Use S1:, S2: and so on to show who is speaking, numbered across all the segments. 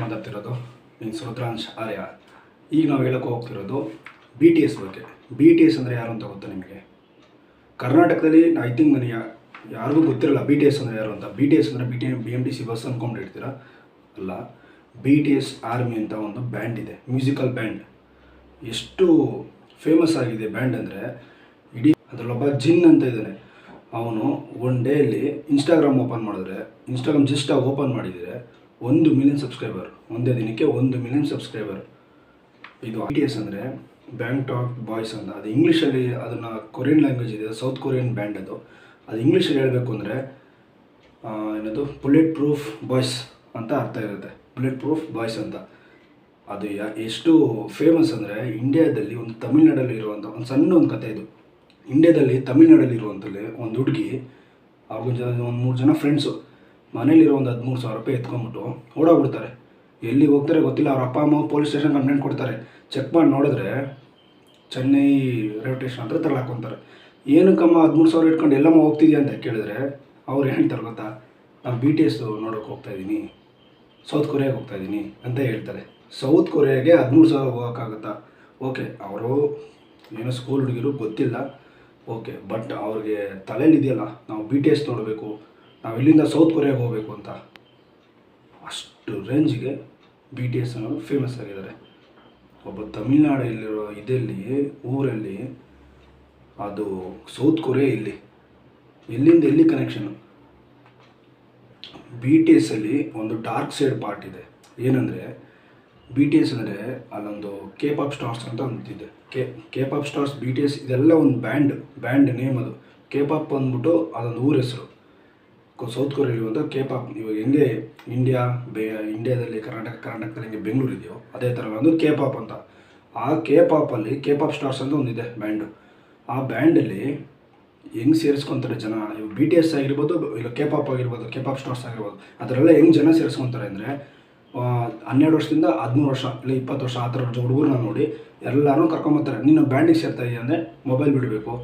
S1: ಮಾತಾಡ್ತಿರೋದು ಮೀನ್ಸ್ ರುದ್ರಾಂಶ್ ಆರ್ಯ. ಈಗ ನಾವು ಹೇಳೋಕ್ಕೆ ಹೋಗ್ತಿರೋದು ಬಿ ಟಿ ಎಸ್ ಬಗ್ಗೆ. ಬಿ ಟಿ ಎಸ್ ಅಂದರೆ ಯಾರು ಅಂತ ಗೊತ್ತಾ ನಿಮಗೆ? ಕರ್ನಾಟಕದಲ್ಲಿ ಐ ಥಿಂಕ್ ನನಗೆ ಯಾರಿಗೂ ಗೊತ್ತಿರಲ್ಲ ಬಿ ಟಿ ಎಸ್ ಅಂದರೆ ಯಾರು ಅಂತ. ಬಿ ಟಿ ಎಸ್ ಅಂದರೆ B M T C bus ಅಂದ್ಕೊಂಡಿರ್ತೀರ, ಅಲ್ಲ. ಬಿ ಟಿ ಎಸ್ ಆರ್ಮಿ ಅಂತ ಒಂದು ಬ್ಯಾಂಡ್ ಇದೆ, ಮ್ಯೂಸಿಕಲ್ ಬ್ಯಾಂಡ್. ಎಷ್ಟು ಫೇಮಸ್ ಆಗಿದೆ ಬ್ಯಾಂಡ್ ಅಂದರೆ, ಇಡೀ ಅದರಲ್ಲೊಬ್ಬ ಜಿನ್ ಅಂತ ಇದ್ದಾನೆ. ಅವನು ಒನ್ ಡೇಯಲ್ಲಿ ಇನ್ಸ್ಟಾಗ್ರಾಮ್ ಓಪನ್ ಮಾಡಿದ್ರೆ, ಇನ್ಸ್ಟಾಗ್ರಾಮ್ ಜಸ್ಟ್ ಓಪನ್ ಮಾಡಿದರೆ 1 ಮಿಲಿಯನ್ ಸಬ್ಸ್ಕ್ರೈಬರ್, ಒಂದೇ ದಿನಕ್ಕೆ 1 ಮಿಲಿಯನ್ ಸಬ್ಸ್ಕ್ರೈಬರ್. ಇದು ಬಿ ಟಿ ಎಸ್ ಅಂದರೆ ಬ್ಯಾಂಗ್ಟಾಕ್ ಬಾಯ್ಸ್ ಅಂತ. ಅದು ಇಂಗ್ಲೀಷಲ್ಲಿ, ಅದನ್ನು ಕೊರಿಯನ್ ಲ್ಯಾಂಗ್ವೇಜ್ ಇದೆ, ಸೌತ್ ಕೊರಿಯನ್ ಬ್ಯಾಂಡ್ ಅದು. ಅದು ಇಂಗ್ಲೀಷಲ್ಲಿ ಹೇಳಬೇಕು ಅಂದರೆ ಏನದು ಬುಲೆಟ್ ಪ್ರೂಫ್ ಬಾಯ್ಸ್ ಅಂತ ಅರ್ಥ ಇರುತ್ತೆ, ಬುಲೆಟ್ ಪ್ರೂಫ್ ಬಾಯ್ಸ್ ಅಂತ. ಅದು ಎಷ್ಟು ಫೇಮಸ್ ಅಂದರೆ, ಇಂಡಿಯಾದಲ್ಲಿ ಒಂದು ತಮಿಳ್ನಾಡಲ್ಲಿ ಇರುವಂಥ ಒಂದು ಸಣ್ಣ ಒಂದು ಕತೆ ಇದು. ಇಂಡಿಯಾದಲ್ಲಿ ತಮಿಳ್ನಾಡಲ್ಲಿ ಇರುವಂಥಲ್ಲಿ ಒಂದು ಹುಡುಗಿ, ಅವ್ರಿಗೆ ಒಂದು 3 ಜನ ಫ್ರೆಂಡ್ಸು ಮನೇಲಿರೋ ಒಂದು 13,000 ರೂಪಾಯಿ ಎತ್ಕೊಂಡ್ಬಿಟ್ಟು ಓಡೋಗ್ಬಿಡ್ತಾರೆ. ಎಲ್ಲಿ ಹೋಗ್ತಾರೆ ಗೊತ್ತಿಲ್ಲ. ಅವ್ರ ಅಪ್ಪ ಅಮ್ಮ ಪೊಲೀಸ್ ಸ್ಟೇಷನ್ ಕಂಪ್ಲೇಂಟ್ ಕೊಡ್ತಾರೆ. ಚೆಕ್ ಮಾಡಿ ನೋಡಿದ್ರೆ ಚೆನ್ನೈ ರೈಲ್ವೆ ಸ್ಟೇಷನ್ ಹತ್ರ ತಗೊಳಾಕೊಂತಾರೆ. ಏನಕ್ಕಮ್ಮ 13,000 ಇಟ್ಕೊಂಡು ಎಲ್ಲಮ್ಮ ಹೋಗ್ತಿದ್ಯಾ ಅಂತ ಕೇಳಿದ್ರೆ ಅವ್ರು ಹೇಳ್ತಾರೆ ಗೊತ್ತಾ, ನಾನು ಬಿ ಟಿ ಎಸ್ ನೋಡೋಕೆ ಹೋಗ್ತಾಯಿದ್ದೀನಿ, ಸೌತ್ ಕೊರಿಯಾಗೆ ಹೋಗ್ತಾಯಿದ್ದೀನಿ ಅಂತ ಹೇಳ್ತಾರೆ. ಸೌತ್ ಕೊರಿಯಾಗೆ 13,000 ಹೋಗೋಕ್ಕಾಗುತ್ತಾ? ಓಕೆ, ಅವರು ಏನೋ ಸ್ಕೂಲ್ ಹುಡುಗಿರು ಗೊತ್ತಿಲ್ಲ, ಓಕೆ. ಬಟ್ ಅವ್ರಿಗೆ ತಲೆಯಲ್ಲಿದೆಯಲ್ಲ, ನಾವು ಬಿ ಟಿ ಎಸ್ ನೋಡಬೇಕು, ನಾವು ಇಲ್ಲಿಂದ ಸೌತ್ ಕೊರಿಯಾಗೆ ಹೋಗಬೇಕು ಅಂತ. ಅಷ್ಟು ರೇಂಜಿಗೆ ಬಿ ಟಿ ಎಸ್ ಅನ್ನೋದು ಫೇಮಸ್ ಆಗಿದ್ದಾರೆ. ಒಬ್ಬ ತಮಿಳ್ನಾಡಲ್ಲಿರೋ ಊರಲ್ಲಿ ಅದು ಸೌತ್ ಕೊರಿಯಾ ಇಲ್ಲಿ, ಎಲ್ಲಿಂದ ಎಲ್ಲಿ ಕನೆಕ್ಷನು. ಬಿ ಟಿ ಎಸ್ಸಲ್ಲಿ ಒಂದು ಡಾರ್ಕ್ ಸೈಡ್ ಪಾರ್ಟ್ ಇದೆ. ಏನಂದರೆ, ಬಿ ಟಿ ಎಸ್ ಅಂದರೆ ಅಲ್ಲೊಂದು ಕೆ ಪಾಪ್ ಸ್ಟಾರ್ಸ್ ಅಂತ ಅಂತಿದೆ. K pop stars, B T S ಇದೆಲ್ಲ ಒಂದು ಬ್ಯಾಂಡ್ ನೇಮ್. ಅದು ಕೆ ಪಾಪ್ ಅಂದ್ಬಿಟ್ಟು ಅದೊಂದು ಊರ ಹೆಸರು. ಸೌತ್ ಕೊರಿಯಲ್ಲಿರುವಂಥ ಕೆ ಪಾಪ್. ಇವಾಗ ಹೆಂಗೆ ಇಂಡಿಯಾದಲ್ಲಿ ಕರ್ನಾಟಕದಲ್ಲಿ ಹೆಂಗೆ ಬೆಂಗಳೂರು ಇದೆಯೋ, ಅದೇ ಥರ ಒಂದು ಕೆ ಪಾಪ್ ಅಂತ. ಆ ಕೆ ಪಾಪಲ್ಲಿ ಕೆ ಪಾಪ್ ಸ್ಟಾರ್ಸ್ ಅಂತ ಒಂದಿದೆ ಬ್ಯಾಂಡು. ಆ ಬ್ಯಾಂಡಲ್ಲಿ ಹೆಂಗೆ ಸೇರಿಸ್ಕೊತಾರೆ ಜನ, ಇವಾಗ ಬಿ ಟಿ ಎಸ್ ಆಗಿರ್ಬೋದು, ಇಲ್ಲ ಕೆ ಪಾಪ್ ಆಗಿರ್ಬೋದು, ಕೆ ಪಾಪ್ ಸ್ಟಾರ್ಸ್ ಆಗಿರ್ಬೋದು, ಅದರೆಲ್ಲ ಹೆಂಗೆ ಜನ ಸೇರಿಸ್ಕೊತಾರೆ ಅಂದರೆ, 12 ವರ್ಷದಿಂದ 13 ವರ್ಷ ಇಲ್ಲ 20 ವರ್ಷ ಆ ಥರ ಹುಡುಗರನ್ನ ನೋಡಿ ಎಲ್ಲರೂ ಕರ್ಕೊಂಬರ್ತಾರೆ. ನೀನು ಬ್ಯಾಂಡಿಗೆ ಸೇರ್ತಾ ಇದೆಯಾ ಅಂದರೆ ಮೊಬೈಲ್ ಬಿಡಬೇಕು,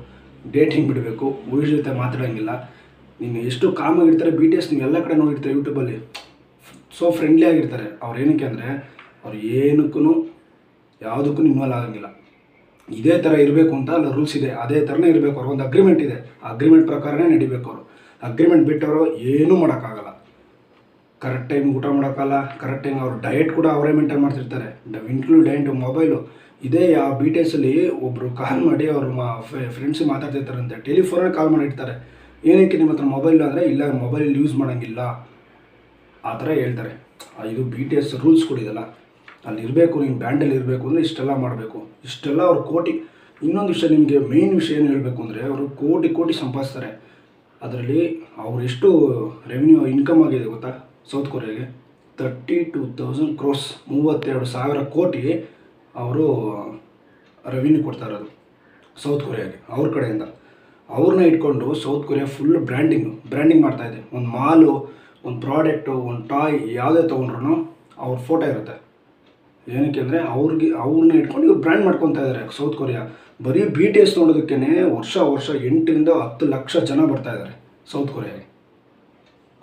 S1: ಡೇಟಿಂಗ್ ಬಿಡಬೇಕು, ಹುಡುಗರ ಜೊತೆ ಮಾತಾಡೋಂಗಿಲ್ಲ. ನೀನು ಎಷ್ಟು ಕಾಮಾಗಿರ್ತಾರೆ. ಬಿ ಟಿ ಎಸ್ ನೀವು ಎಲ್ಲ ಕಡೆ ನೋಡಿರ್ತಾರೆ ಯೂಟ್ಯೂಬಲ್ಲಿ. ಸೊ ಫ್ರೆಂಡ್ಲಿ ಆಗಿರ್ತಾರೆ ಅವ್ರು. ಏನಕ್ಕೆ ಅಂದರೆ ಅವ್ರು ಏನಕ್ಕೂ ಯಾವುದಕ್ಕೂ ಇನ್ವಾಲ್ವ್ ಆಗೋಂಗಿಲ್ಲ. ಇದೇ ಥರ ಇರಬೇಕು ಅಂತ ಅಲ್ಲ ರೂಲ್ಸ್ ಇದೆ, ಅದೇ ಥರನೇ ಇರಬೇಕು. ಅವ್ರು ಒಂದು ಅಗ್ರಿಮೆಂಟ್ ಇದೆ, ಆ ಅಗ್ರಿಮೆಂಟ್ ಪ್ರಕಾರನೇ ನಡಿಬೇಕು. ಅವರು ಅಗ್ರಿಮೆಂಟ್ ಬಿಟ್ಟವರು ಏನೂ ಮಾಡೋಕ್ಕಾಗಲ್ಲ. ಕರೆಕ್ಟ್ ಟೈಮ್ ಊಟ ಮಾಡೋಕ್ಕಲ್ಲ, ಕರೆಕ್ಟ್ ಟೈಮ್ ಅವ್ರು ಡಯಟ್ ಕೂಡ ಅವರೇ ಮೇಂಟೈನ್ ಮಾಡ್ತಿರ್ತಾರೆ, ಇನ್ಕ್ಲೂಡ್ ಡಯಟ್, ಮೊಬೈಲು. ಇದೇ ಆ ಬಿ ಟಿ ಎಸ್ಸಲ್ಲಿ ಒಬ್ಬರು ಕಾಲ್ ಮಾಡಿ ಅವ್ರ ಫ್ರೆಂಡ್ಸಿಗೆ ಮಾತಾಡ್ತಿರ್ತಾರಂತೆ, ಟೆಲಿಫೋನಲ್ಲಿ ಕಾಲ್ ಮಾಡಿರ್ತಾರೆ. ಏನಕ್ಕೆ ನಿಮ್ಮ ಹತ್ರ ಮೊಬೈಲ್ ಅಂದರೆ, ಇಲ್ಲ ಮೊಬೈಲ್ ಯೂಸ್ ಮಾಡೋಂಗಿಲ್ಲ ಆ ಥರ ಹೇಳ್ತಾರೆ. ಇದು ಬಿ ಟಿ ಎಸ್ ರೂಲ್ಸ್ ಕೊಡಿದಲ್ಲ, ಅಲ್ಲಿ ಇರಬೇಕು. ನೀನು ಬ್ಯಾಂಡಲ್ಲಿ ಇರಬೇಕು ಅಂದರೆ ಇಷ್ಟೆಲ್ಲ ಮಾಡಬೇಕು, ಇಷ್ಟೆಲ್ಲ ಅವ್ರು ಕೋಟಿ. ಇನ್ನೊಂದು ವಿಷಯ ನಿಮಗೆ ಮೇನ್ ವಿಷಯ ಏನು ಹೇಳಬೇಕು ಅಂದರೆ, ಅವರು ಕೋಟಿ ಸಂಪಾದಿಸ್ತಾರೆ. ಅದರಲ್ಲಿ ಅವ್ರು ಎಷ್ಟು ರೆವಿನ್ಯೂ ಇನ್ಕಮ್ ಆಗಿದೆ ಗೊತ್ತಾ ಸೌತ್ ಕೊರಿಯಾಗೆ? 32,000 crores, 32,000 ಕೋಟಿ ಅವರು ರೆವಿನ್ಯೂ ಕೊಡ್ತಾ ಇರೋದು ಸೌತ್ ಕೊರಿಯಾಗೆ ಅವ್ರ ಕಡೆಯಿಂದ. ಅವ್ರನ್ನ ಇಟ್ಕೊಂಡು ಸೌತ್ ಕೊರಿಯಾ ಫುಲ್ ಬ್ರ್ಯಾಂಡಿಂಗ್ ಮಾಡ್ತಾಯಿದೆ. ಒಂದು ಮಾಲು, ಒಂದು ಪ್ರಾಡಕ್ಟು, ಒಂದು ಟಾಯ್ ಯಾವುದೇ ತೊಗೊಂಡ್ರು ಅವ್ರ ಫೋಟೋ ಇರುತ್ತೆ. ಏನಕ್ಕೆ ಅಂದರೆ ಅವ್ರನ್ನ ಇಟ್ಕೊಂಡು ಇವ್ರು ಬ್ರ್ಯಾಂಡ್ ಮಾಡ್ಕೊತಾ ಇದ್ದಾರೆ ಸೌತ್ ಕೊರಿಯಾ. ಬರೀ ಬಿ ಟಿ ಎಸ್ ನೋಡೋದಕ್ಕೇ ವರ್ಷ 8ರಿಂದ 10 ಲಕ್ಷ ಜನ ಬರ್ತಾಯಿದ್ದಾರೆ ಸೌತ್ ಕೊರಿಯಾಗೆ.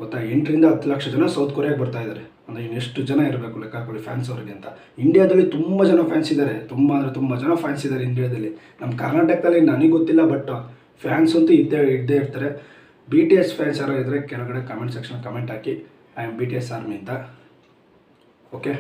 S1: ಗೊತ್ತಾ? 8ರಿಂದ 10 ಲಕ್ಷ ಜನ ಸೌತ್ ಕೊರಿಯಾಗೆ ಬರ್ತಾಯಿದ್ದಾರೆ. ಅಂದರೆ ಇನ್ನೆಷ್ಟು ಜನ ಇರಬೇಕು ಲೆಕ್ಕ ಹಾಕೊಳ್ಳಿ ಫ್ಯಾನ್ಸ್ ಅವ್ರಿಗೆ ಅಂತ. ಇಂಡಿಯಾದಲ್ಲಿ ತುಂಬ ಜನ ಫ್ಯಾನ್ಸ್ ಇದ್ದಾರೆ, ತುಂಬ ಜನ ಫ್ಯಾನ್ಸ್ ಇದ್ದಾರೆ ಇಂಡಿಯಾದಲ್ಲಿ. ನಮ್ಮ ಕರ್ನಾಟಕದಲ್ಲಿ ನನಗೆ ಗೊತ್ತಿಲ್ಲ, ಬಟ್ ಫ್ಯಾನ್ಸ್ ಅಂತೂ ಇದ್ದೇ ಇರ್ತಾರೆ. ಬಿ ಟಿ ಎಸ್ ಫ್ಯಾನ್ಸ್ ಯಾರೋ ಇದ್ದರೆ ಕೆಳಗಡೆ ಕಮೆಂಟ್ ಸೆಕ್ಷನ್ ಕಮೆಂಟ್ ಹಾಕಿ, I am B T S army ಅಂತ. ಓಕೆ.